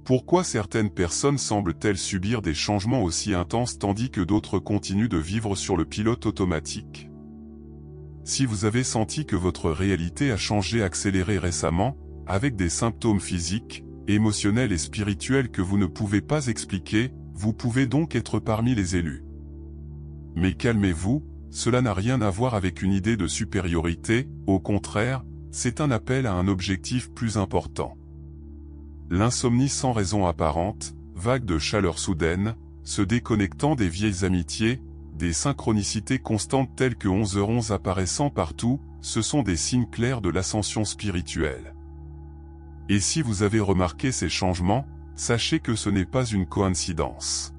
Pourquoi certaines personnes semblent-elles subir des changements aussi intenses tandis que d'autres continuent de vivre sur le pilote automatique? Si vous avez senti que votre réalité a changé accéléré récemment, avec des symptômes physiques, émotionnels et spirituels que vous ne pouvez pas expliquer, vous pouvez donc être parmi les élus. Mais calmez-vous, cela n'a rien à voir avec une idée de supériorité, au contraire, c'est un appel à un objectif plus important. L'insomnie sans raison apparente, vague de chaleur soudaine, se déconnectant des vieilles amitiés, des synchronicités constantes telles que 11h11 apparaissant partout, ce sont des signes clairs de l'ascension spirituelle. Et si vous avez remarqué ces changements, sachez que ce n'est pas une coïncidence.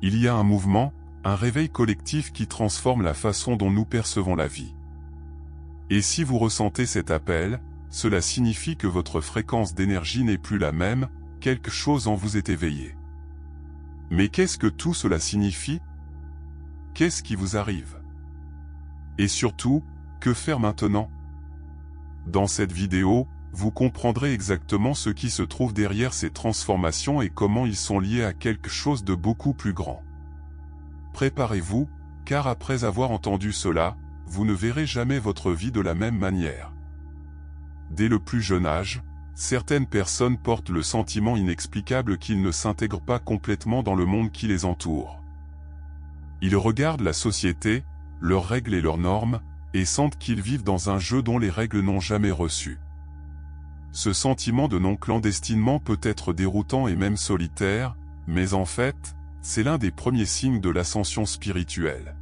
Il y a un mouvement, un réveil collectif qui transforme la façon dont nous percevons la vie. Et si vous ressentez cet appel, cela signifie que votre fréquence d'énergie n'est plus la même, quelque chose en vous est éveillé. Mais qu'est-ce que tout cela signifie? Qu'est-ce qui vous arrive? Et surtout, que faire maintenant? Dans cette vidéo, vous comprendrez exactement ce qui se trouve derrière ces transformations et comment ils sont liés à quelque chose de beaucoup plus grand. Préparez-vous, car après avoir entendu cela, vous ne verrez jamais votre vie de la même manière. Dès le plus jeune âge, certaines personnes portent le sentiment inexplicable qu'ils ne s'intègrent pas complètement dans le monde qui les entoure. Ils regardent la société, leurs règles et leurs normes, et sentent qu'ils vivent dans un jeu dont les règles n'ont jamais reçu. Ce sentiment de non-clandestinement peut être déroutant et même solitaire, mais en fait, c'est l'un des premiers signes de l'ascension spirituelle.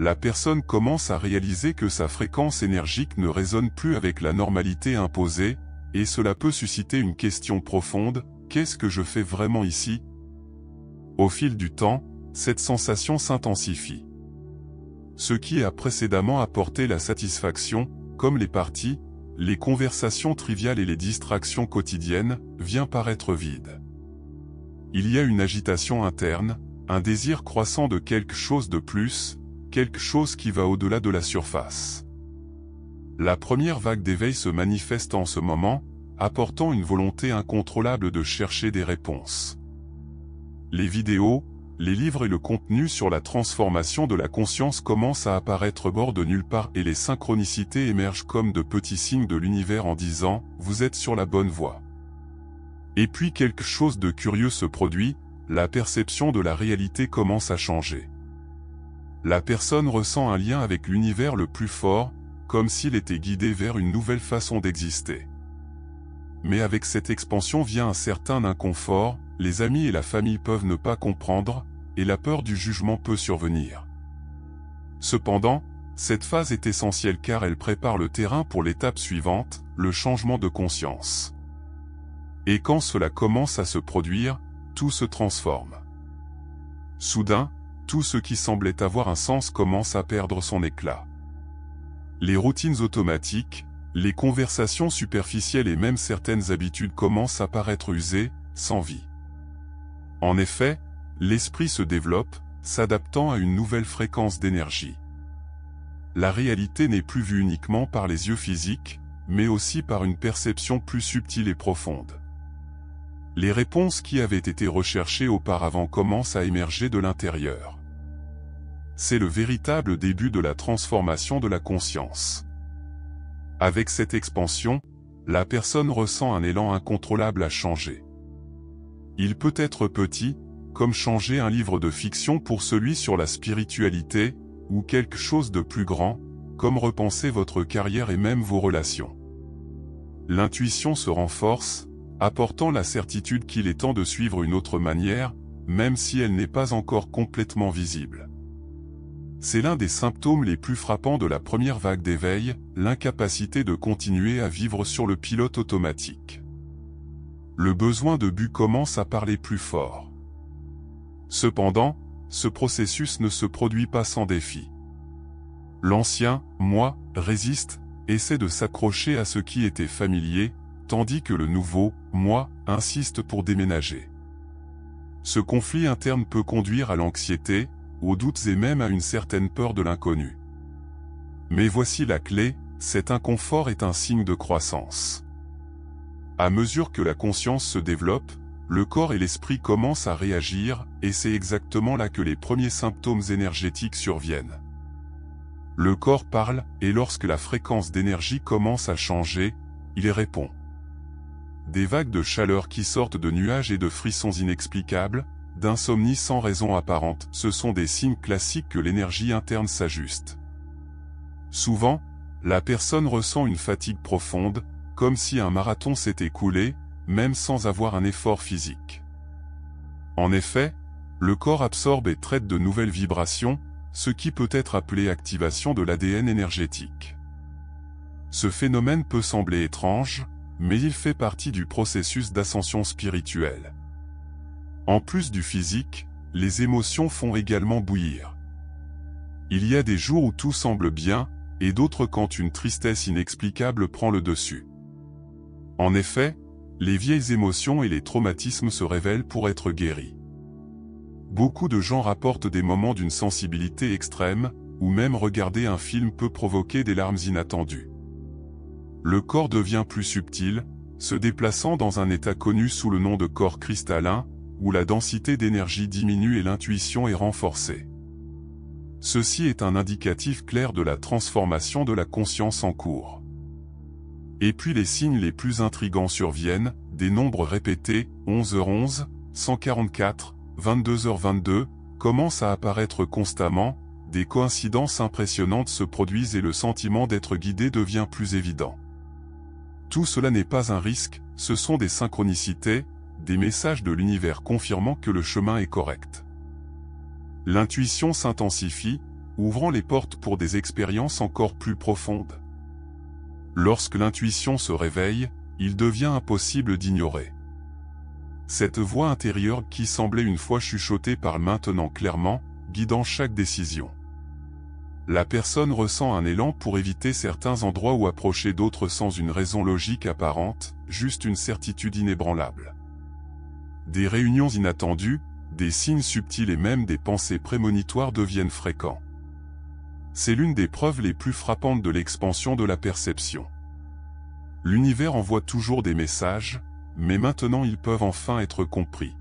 La personne commence à réaliser que sa fréquence énergique ne résonne plus avec la normalité imposée, et cela peut susciter une question profonde, qu'est-ce que je fais vraiment ici? Au fil du temps, cette sensation s'intensifie. Ce qui a précédemment apporté la satisfaction, comme les parties, les conversations triviales et les distractions quotidiennes, vient paraître vide. Il y a une agitation interne, un désir croissant de quelque chose de plus, quelque chose qui va au-delà de la surface. La première vague d'éveil se manifeste en ce moment, apportant une volonté incontrôlable de chercher des réponses. Les vidéos, les livres et le contenu sur la transformation de la conscience commencent à apparaître bord de nulle part et les synchronicités émergent comme de petits signes de l'univers en disant « Vous êtes sur la bonne voie ». Et puis quelque chose de curieux se produit, la perception de la réalité commence à changer. La personne ressent un lien avec l'univers le plus fort, comme s'il était guidé vers une nouvelle façon d'exister. Mais avec cette expansion vient un certain inconfort, les amis et la famille peuvent ne pas comprendre, et la peur du jugement peut survenir. Cependant, cette phase est essentielle car elle prépare le terrain pour l'étape suivante, le changement de conscience. Et quand cela commence à se produire, tout se transforme. Soudain, tout ce qui semblait avoir un sens commence à perdre son éclat. Les routines automatiques, les conversations superficielles et même certaines habitudes commencent à paraître usées, sans vie. En effet, l'esprit se développe, s'adaptant à une nouvelle fréquence d'énergie. La réalité n'est plus vue uniquement par les yeux physiques, mais aussi par une perception plus subtile et profonde. Les réponses qui avaient été recherchées auparavant commencent à émerger de l'intérieur. C'est le véritable début de la transformation de la conscience. Avec cette expansion, la personne ressent un élan incontrôlable à changer. Il peut être petit, comme changer un livre de fiction pour celui sur la spiritualité, ou quelque chose de plus grand, comme repenser votre carrière et même vos relations. L'intuition se renforce, apportant la certitude qu'il est temps de suivre une autre manière, même si elle n'est pas encore complètement visible. C'est l'un des symptômes les plus frappants de la première vague d'éveil, l'incapacité de continuer à vivre sur le pilote automatique. Le besoin de but commence à parler plus fort. Cependant, ce processus ne se produit pas sans défi. L'ancien « moi » résiste, essaie de s'accrocher à ce qui était familier, tandis que le nouveau « moi » insiste pour déménager. Ce conflit interne peut conduire à l'anxiété, aux doutes et même à une certaine peur de l'inconnu. Mais voici la clé, cet inconfort est un signe de croissance. À mesure que la conscience se développe, le corps et l'esprit commencent à réagir, et c'est exactement là que les premiers symptômes énergétiques surviennent. Le corps parle, et lorsque la fréquence d'énergie commence à changer, il répond. Des vagues de chaleur qui sortent de nuages et de frissons inexplicables, d'insomnie sans raison apparente, ce sont des signes classiques que l'énergie interne s'ajuste. Souvent, la personne ressent une fatigue profonde, comme si un marathon s'était écoulé, même sans avoir un effort physique. En effet, le corps absorbe et traite de nouvelles vibrations, ce qui peut être appelé activation de l'ADN énergétique. Ce phénomène peut sembler étrange, mais il fait partie du processus d'ascension spirituelle. En plus du physique, les émotions font également bouillir. Il y a des jours où tout semble bien, et d'autres quand une tristesse inexplicable prend le dessus. En effet, les vieilles émotions et les traumatismes se révèlent pour être guéris. Beaucoup de gens rapportent des moments d'une sensibilité extrême, ou même regarder un film peut provoquer des larmes inattendues. Le corps devient plus subtil, se déplaçant dans un état connu sous le nom de corps cristallin, où la densité d'énergie diminue et l'intuition est renforcée. Ceci est un indicatif clair de la transformation de la conscience en cours. Et puis les signes les plus intrigants surviennent, des nombres répétés, 11h11, 144, 22h22, commencent à apparaître constamment, des coïncidences impressionnantes se produisent et le sentiment d'être guidé devient plus évident. Tout cela n'est pas un risque, ce sont des synchronicités, des messages de l'univers confirmant que le chemin est correct. L'intuition s'intensifie, ouvrant les portes pour des expériences encore plus profondes. Lorsque l'intuition se réveille, il devient impossible d'ignorer. Cette voix intérieure qui semblait une fois chuchotée parle maintenant clairement, guidant chaque décision. La personne ressent un élan pour éviter certains endroits ou approcher d'autres sans une raison logique apparente, juste une certitude inébranlable. Des réunions inattendues, des signes subtils et même des pensées prémonitoires deviennent fréquents. C'est l'une des preuves les plus frappantes de l'expansion de la perception. L'univers envoie toujours des messages, mais maintenant ils peuvent enfin être compris.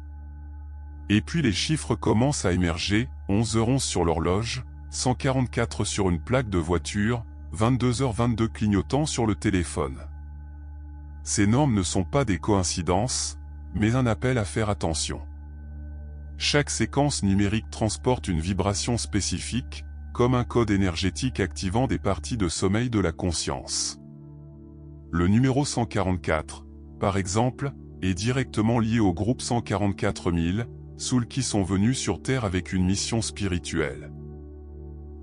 Et puis les chiffres commencent à émerger, 11h11 sur l'horloge, 144 sur une plaque de voiture, 22h22 clignotant sur le téléphone. Ces normes ne sont pas des coïncidences, mais un appel à faire attention. Chaque séquence numérique transporte une vibration spécifique, comme un code énergétique activant des parties de sommeil de la conscience. Le numéro 144, par exemple, est directement lié au groupe 144 000, souls qui sont venus sur Terre avec une mission spirituelle.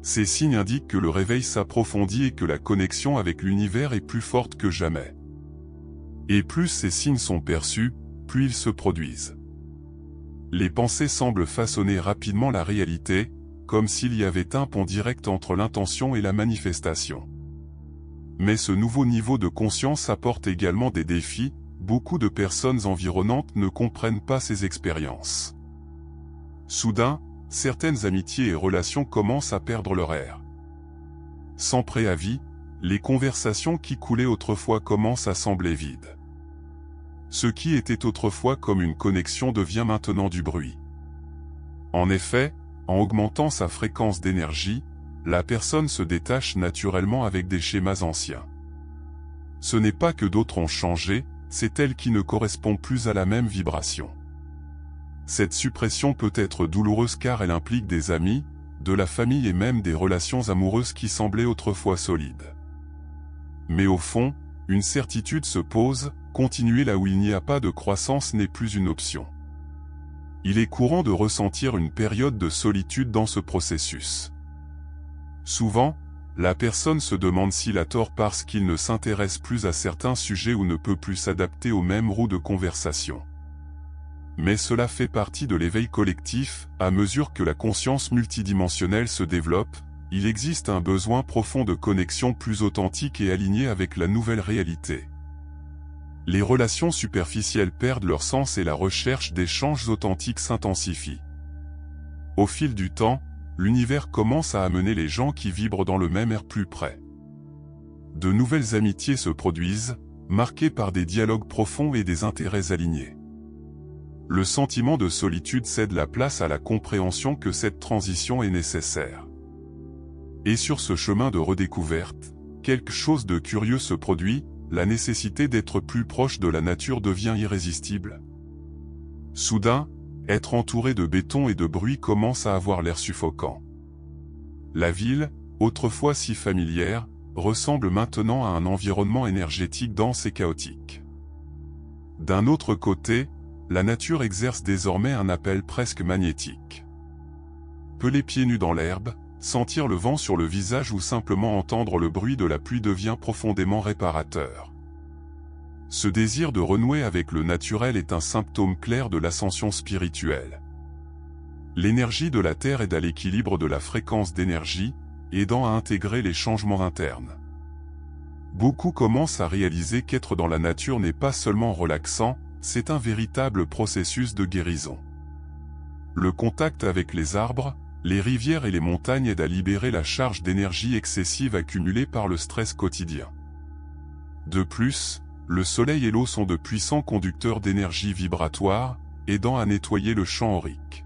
Ces signes indiquent que le réveil s'approfondit et que la connexion avec l'univers est plus forte que jamais. Et plus ces signes sont perçus, plus ils se produisent. Les pensées semblent façonner rapidement la réalité, comme s'il y avait un pont direct entre l'intention et la manifestation. Mais ce nouveau niveau de conscience apporte également des défis, beaucoup de personnes environnantes ne comprennent pas ces expériences. Soudain, certaines amitiés et relations commencent à perdre leur air. Sans préavis, les conversations qui coulaient autrefois commencent à sembler vides. Ce qui était autrefois comme une connexion devient maintenant du bruit. En effet, en augmentant sa fréquence d'énergie, la personne se détache naturellement avec des schémas anciens. Ce n'est pas que d'autres ont changé, c'est elle qui ne correspond plus à la même vibration. Cette suppression peut être douloureuse car elle implique des amis, de la famille et même des relations amoureuses qui semblaient autrefois solides. Mais au fond, une certitude se pose, continuer là où il n'y a pas de croissance n'est plus une option. Il est courant de ressentir une période de solitude dans ce processus. Souvent, la personne se demande s'il a tort parce qu'il ne s'intéresse plus à certains sujets ou ne peut plus s'adapter aux mêmes roues de conversation. Mais cela fait partie de l'éveil collectif, à mesure que la conscience multidimensionnelle se développe, il existe un besoin profond de connexion plus authentique et alignée avec la nouvelle réalité. Les relations superficielles perdent leur sens et la recherche d'échanges authentiques s'intensifie. Au fil du temps, l'univers commence à amener les gens qui vibrent dans le même air plus près. De nouvelles amitiés se produisent, marquée par des dialogues profonds et des intérêts alignés. Le sentiment de solitude cède la place à la compréhension que cette transition est nécessaire. Et sur ce chemin de redécouverte, quelque chose de curieux se produit, la nécessité d'être plus proche de la nature devient irrésistible. Soudain, être entouré de béton et de bruit commence à avoir l'air suffocant. La ville, autrefois si familière, ressemble maintenant à un environnement énergétique dense et chaotique. D'un autre côté, la nature exerce désormais un appel presque magnétique. Peler pieds nus dans l'herbe, sentir le vent sur le visage ou simplement entendre le bruit de la pluie devient profondément réparateur. Ce désir de renouer avec le naturel est un symptôme clair de l'ascension spirituelle. L'énergie de la Terre aide à l'équilibre de la fréquence d'énergie, aidant à intégrer les changements internes. Beaucoup commencent à réaliser qu'être dans la nature n'est pas seulement relaxant, c'est un véritable processus de guérison. Le contact avec les arbres, les rivières et les montagnes aide à libérer la charge d'énergie excessive accumulée par le stress quotidien. De plus, le soleil et l'eau sont de puissants conducteurs d'énergie vibratoire, aidant à nettoyer le champ aurique.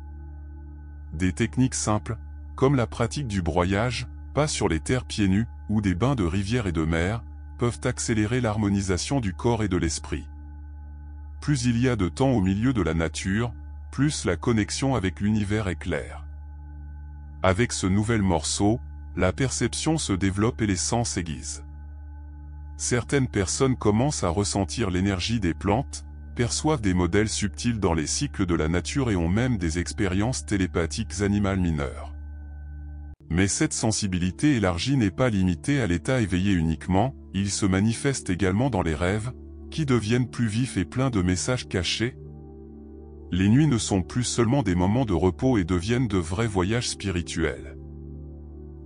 Des techniques simples, comme la pratique du broyage, pas sur les terres pieds nus, ou des bains de rivière et de mer, peuvent accélérer l'harmonisation du corps et de l'esprit. Plus il y a de temps au milieu de la nature, plus la connexion avec l'univers est claire. Avec ce nouvel morceau, la perception se développe et les sens s'aiguisent. Certaines personnes commencent à ressentir l'énergie des plantes, perçoivent des modèles subtils dans les cycles de la nature et ont même des expériences télépathiques animales mineures. Mais cette sensibilité élargie n'est pas limitée à l'état éveillé uniquement, il se manifeste également dans les rêves, qui deviennent plus vifs et pleins de messages cachés. Les nuits ne sont plus seulement des moments de repos et deviennent de vrais voyages spirituels.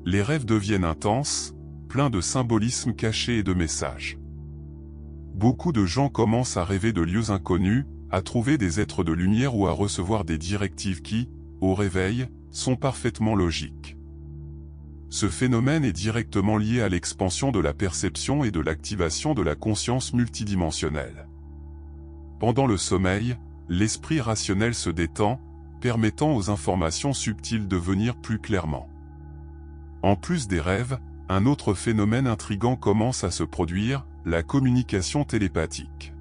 Les rêves deviennent intenses, pleins de symbolismes cachés et de messages. Beaucoup de gens commencent à rêver de lieux inconnus, à trouver des êtres de lumière ou à recevoir des directives qui, au réveil, sont parfaitement logiques. Ce phénomène est directement lié à l'expansion de la perception et de l'activation de la conscience multidimensionnelle. Pendant le sommeil, l'esprit rationnel se détend, permettant aux informations subtiles de venir plus clairement. En plus des rêves, un autre phénomène intrigant commence à se produire, la communication télépathique.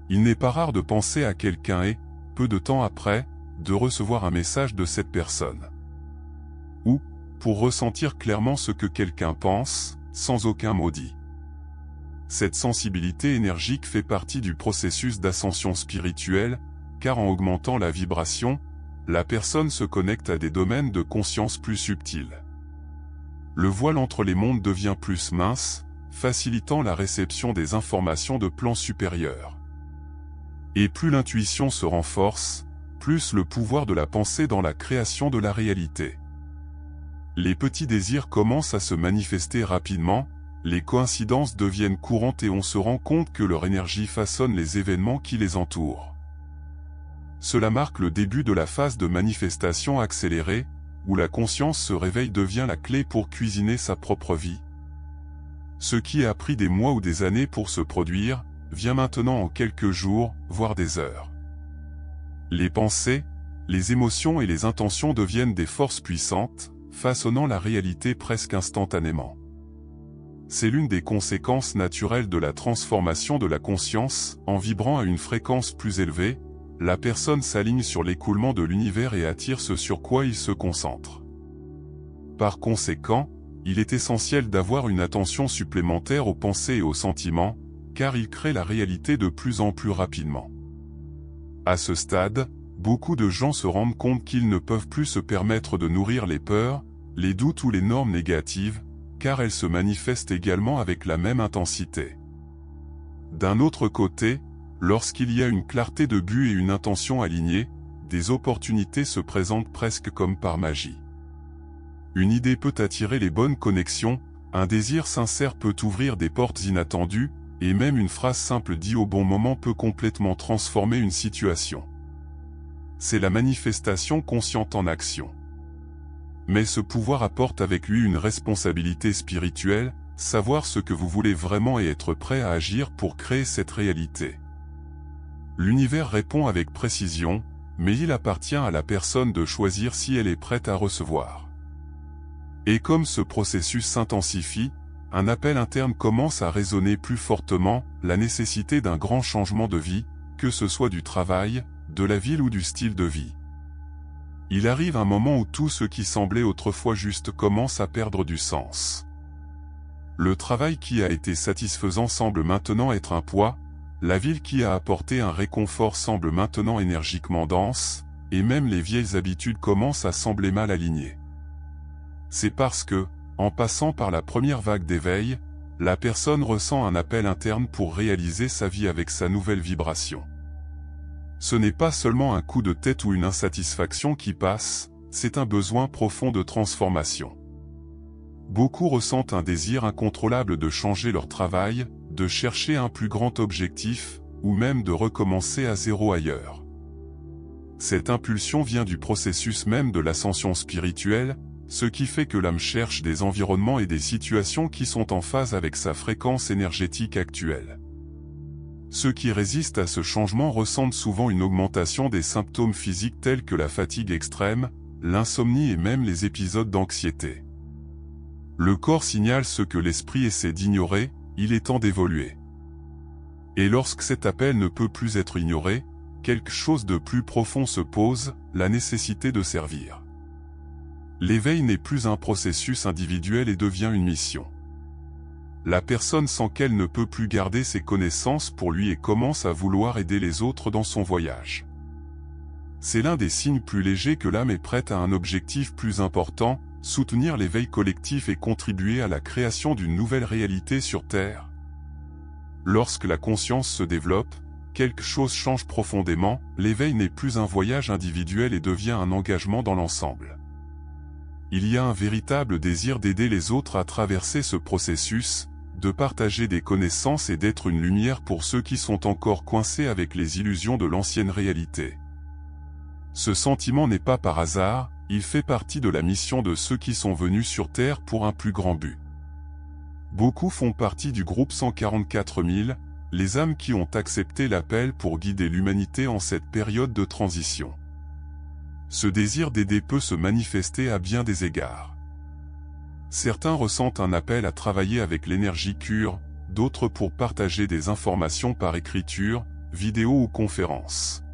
Il n'est pas rare de penser à quelqu'un et, peu de temps après, de recevoir un message de cette personne. Ou, pour ressentir clairement ce que quelqu'un pense, sans aucun mot dit. Cette sensibilité énergique fait partie du processus d'ascension spirituelle, car en augmentant la vibration, la personne se connecte à des domaines de conscience plus subtils. Le voile entre les mondes devient plus mince, facilitant la réception des informations de plans supérieurs. Et plus l'intuition se renforce, plus le pouvoir de la pensée dans la création de la réalité. Les petits désirs commencent à se manifester rapidement, les coïncidences deviennent courantes et on se rend compte que leur énergie façonne les événements qui les entourent. Cela marque le début de la phase de manifestation accélérée, où la conscience se réveille devient la clé pour cuisiner sa propre vie. Ce qui a pris des mois ou des années pour se produire, vient maintenant en quelques jours, voire des heures. Les pensées, les émotions et les intentions deviennent des forces puissantes, façonnant la réalité presque instantanément. C'est l'une des conséquences naturelles de la transformation de la conscience, en vibrant à une fréquence plus élevée, la personne s'aligne sur l'écoulement de l'univers et attire ce sur quoi il se concentre. Par conséquent, il est essentiel d'avoir une attention supplémentaire aux pensées et aux sentiments, car ils créent la réalité de plus en plus rapidement. À ce stade, beaucoup de gens se rendent compte qu'ils ne peuvent plus se permettre de nourrir les peurs, les doutes ou les normes négatives, car elles se manifestent également avec la même intensité. D'un autre côté, lorsqu'il y a une clarté de but et une intention alignée, des opportunités se présentent presque comme par magie. Une idée peut attirer les bonnes connexions, un désir sincère peut ouvrir des portes inattendues, et même une phrase simple dite au bon moment peut complètement transformer une situation. C'est la manifestation consciente en action. Mais ce pouvoir apporte avec lui une responsabilité spirituelle, savoir ce que vous voulez vraiment et être prêt à agir pour créer cette réalité. L'univers répond avec précision, mais il appartient à la personne de choisir si elle est prête à recevoir. Et comme ce processus s'intensifie, un appel interne commence à résonner plus fortement, la nécessité d'un grand changement de vie, que ce soit du travail, de la ville ou du style de vie. Il arrive un moment où tout ce qui semblait autrefois juste commence à perdre du sens. Le travail qui a été satisfaisant semble maintenant être un poids, la ville qui a apporté un réconfort semble maintenant énergiquement dense, et même les vieilles habitudes commencent à sembler mal alignées. C'est parce que, en passant par la première vague d'éveil, la personne ressent un appel interne pour réaliser sa vie avec sa nouvelle vibration. Ce n'est pas seulement un coup de tête ou une insatisfaction qui passe, c'est un besoin profond de transformation. Beaucoup ressentent un désir incontrôlable de changer leur travail, de chercher un plus grand objectif, ou même de recommencer à zéro ailleurs. Cette impulsion vient du processus même de l'ascension spirituelle, ce qui fait que l'âme cherche des environnements et des situations qui sont en phase avec sa fréquence énergétique actuelle. Ceux qui résistent à ce changement ressentent souvent une augmentation des symptômes physiques tels que la fatigue extrême, l'insomnie et même les épisodes d'anxiété. Le corps signale ce que l'esprit essaie d'ignorer, il est temps d'évoluer. Et lorsque cet appel ne peut plus être ignoré, quelque chose de plus profond se pose, la nécessité de servir. L'éveil n'est plus un processus individuel et devient une mission. La personne sent qu'elle ne peut plus garder ses connaissances pour lui et commence à vouloir aider les autres dans son voyage. C'est l'un des signes plus légers que l'âme est prête à un objectif plus important, soutenir l'éveil collectif et contribuer à la création d'une nouvelle réalité sur Terre. Lorsque la conscience se développe, quelque chose change profondément, l'éveil n'est plus un voyage individuel et devient un engagement dans l'ensemble. Il y a un véritable désir d'aider les autres à traverser ce processus, de partager des connaissances et d'être une lumière pour ceux qui sont encore coincés avec les illusions de l'ancienne réalité. Ce sentiment n'est pas par hasard, il fait partie de la mission de ceux qui sont venus sur Terre pour un plus grand but. Beaucoup font partie du groupe 144 000, les âmes qui ont accepté l'appel pour guider l'humanité en cette période de transition. Ce désir d'aider peut se manifester à bien des égards. Certains ressentent un appel à travailler avec l'énergie pure, d'autres pour partager des informations par écriture, vidéo ou conférence.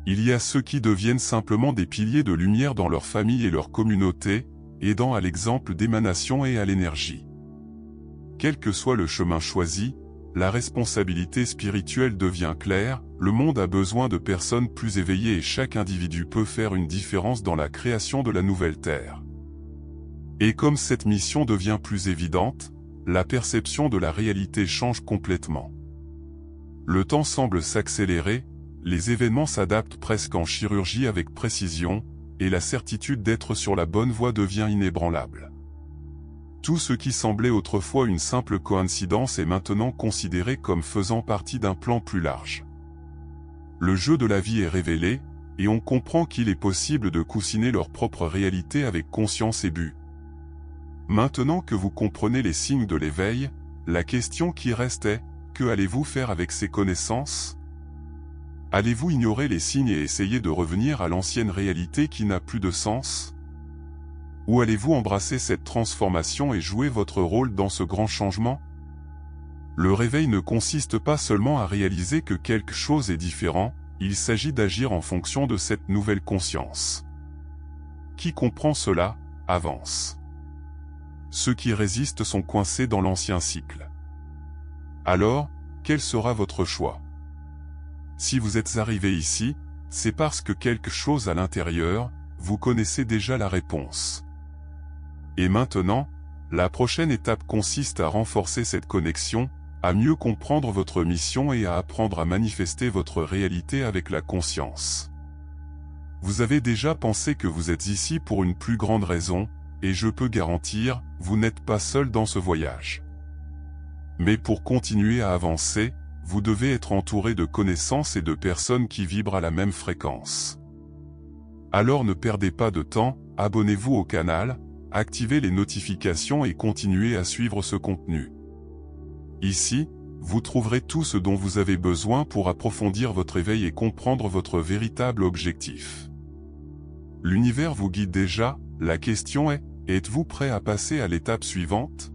Il y a ceux qui deviennent simplement des piliers de lumière dans leur famille et leur communauté, aidant à l'exemple d'émanation et à l'énergie. Quel que soit le chemin choisi, la responsabilité spirituelle devient claire, le monde a besoin de personnes plus éveillées et chaque individu peut faire une différence dans la création de la nouvelle Terre. Et comme cette mission devient plus évidente, la perception de la réalité change complètement. Le temps semble s'accélérer, les événements s'adaptent presque en chirurgie avec précision, et la certitude d'être sur la bonne voie devient inébranlable. Tout ce qui semblait autrefois une simple coïncidence est maintenant considéré comme faisant partie d'un plan plus large. Le jeu de la vie est révélé, et on comprend qu'il est possible de coussiner leur propre réalité avec conscience et but. Maintenant que vous comprenez les signes de l'éveil, la question qui reste est, que allez-vous faire avec ces connaissances ? Allez-vous ignorer les signes et essayer de revenir à l'ancienne réalité qui n'a plus de sens ? Ou allez-vous embrasser cette transformation et jouer votre rôle dans ce grand changement ? Le réveil ne consiste pas seulement à réaliser que quelque chose est différent, il s'agit d'agir en fonction de cette nouvelle conscience. Qui comprend cela, avance. Ceux qui résistent sont coincés dans l'ancien cycle. Alors, quel sera votre choix ? Si vous êtes arrivé ici, c'est parce que quelque chose à l'intérieur, vous connaissez déjà la réponse. Et maintenant, la prochaine étape consiste à renforcer cette connexion, à mieux comprendre votre mission et à apprendre à manifester votre réalité avec la conscience. Vous avez déjà pensé que vous êtes ici pour une plus grande raison, et je peux garantir, vous n'êtes pas seul dans ce voyage. Mais pour continuer à avancer, vous devez être entouré de connaissances et de personnes qui vibrent à la même fréquence. Alors ne perdez pas de temps, abonnez-vous au canal, activez les notifications et continuez à suivre ce contenu. Ici, vous trouverez tout ce dont vous avez besoin pour approfondir votre éveil et comprendre votre véritable objectif. L'univers vous guide déjà, la question est, êtes-vous prêt à passer à l'étape suivante ?